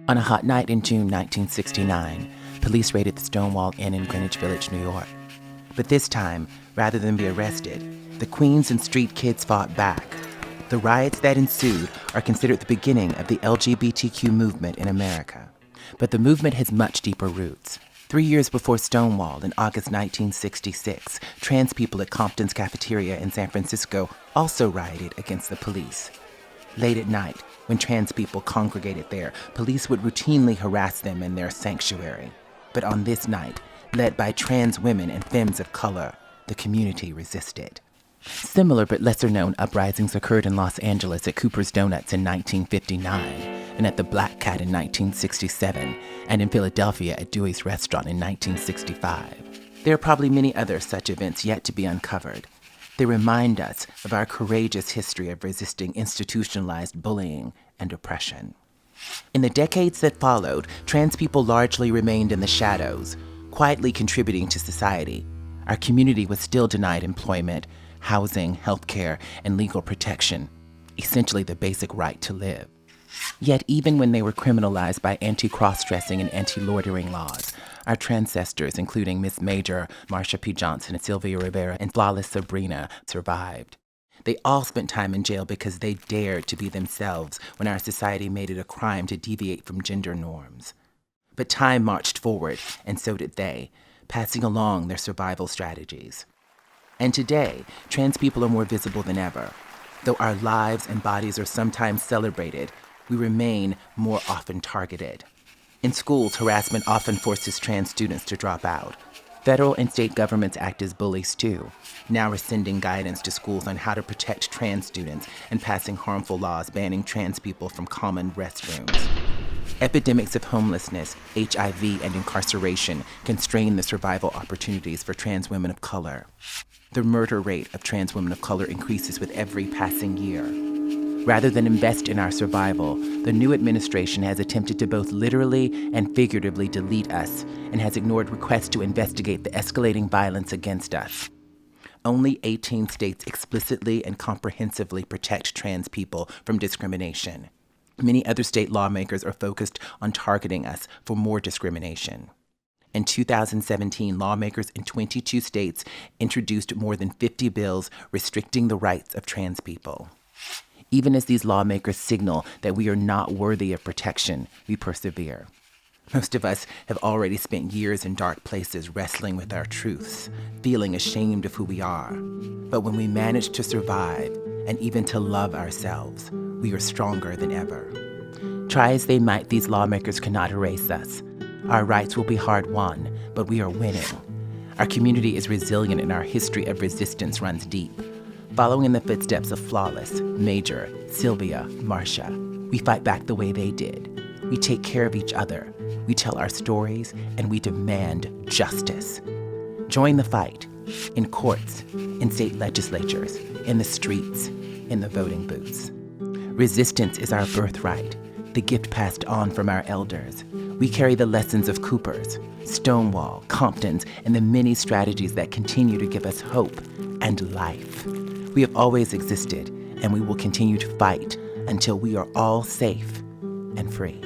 On a hot night in June 1969, police raided the Stonewall Inn in Greenwich Village, New York. But this time, rather than be arrested, the Queens and street kids fought back. The riots that ensued are considered the beginning of the LGBTQ movement in America. But the movement has much deeper roots. 3 years before Stonewall, in August 1966, trans people at Compton's cafeteria in San Francisco also rioted against the police. Late at night, when trans people congregated there, police would routinely harass them in their sanctuary. But on this night, led by trans women and femmes of color, the community resisted. Similar but lesser-known uprisings occurred in Los Angeles at Cooper's Donuts in 1959, and at the Black Cat in 1967, and in Philadelphia at Dewey's Restaurant in 1965. There are probably many other such events yet to be uncovered. They remind us of our courageous history of resisting institutionalized bullying and oppression. In the decades that followed, trans people largely remained in the shadows, quietly contributing to society. Our community was still denied employment, housing, healthcare, and legal protection, essentially the basic right to live. Yet even when they were criminalized by anti-cross-dressing and anti-loitering laws, our transcestors, including Miss Major, Marsha P. Johnson, and Sylvia Rivera, and Flawless Sabrina, survived. They all spent time in jail because they dared to be themselves when our society made it a crime to deviate from gender norms. But time marched forward, and so did they, passing along their survival strategies. And today, trans people are more visible than ever. Though our lives and bodies are sometimes celebrated, we remain more often targeted. In schools, harassment often forces trans students to drop out. Federal and state governments act as bullies too, now rescinding guidance to schools on how to protect trans students and passing harmful laws banning trans people from common restrooms. Epidemics of homelessness, HIV, and incarceration constrain the survival opportunities for trans women of color. The murder rate of trans women of color increases with every passing year. Rather than invest in our survival, the new administration has attempted to both literally and figuratively delete us and has ignored requests to investigate the escalating violence against us. Only 18 states explicitly and comprehensively protect trans people from discrimination. Many other state lawmakers are focused on targeting us for more discrimination. In 2017, lawmakers in 22 states introduced more than 50 bills restricting the rights of trans people. Even as these lawmakers signal that we are not worthy of protection, we persevere. Most of us have already spent years in dark places wrestling with our truths, feeling ashamed of who we are. But when we manage to survive and even to love ourselves, we are stronger than ever. Try as they might, these lawmakers cannot erase us. Our rights will be hard won, but we are winning. Our community is resilient and our history of resistance runs deep. Following in the footsteps of Flawless, Major, Sylvia, Marsha, we fight back the way they did. We take care of each other, we tell our stories, and we demand justice. Join the fight, in courts, in state legislatures, in the streets, in the voting booths. Resistance is our birthright, the gift passed on from our elders. We carry the lessons of Cooper's, Stonewall, Compton's, and the many strategies that continue to give us hope and life. We have always existed, and we will continue to fight until we are all safe and free.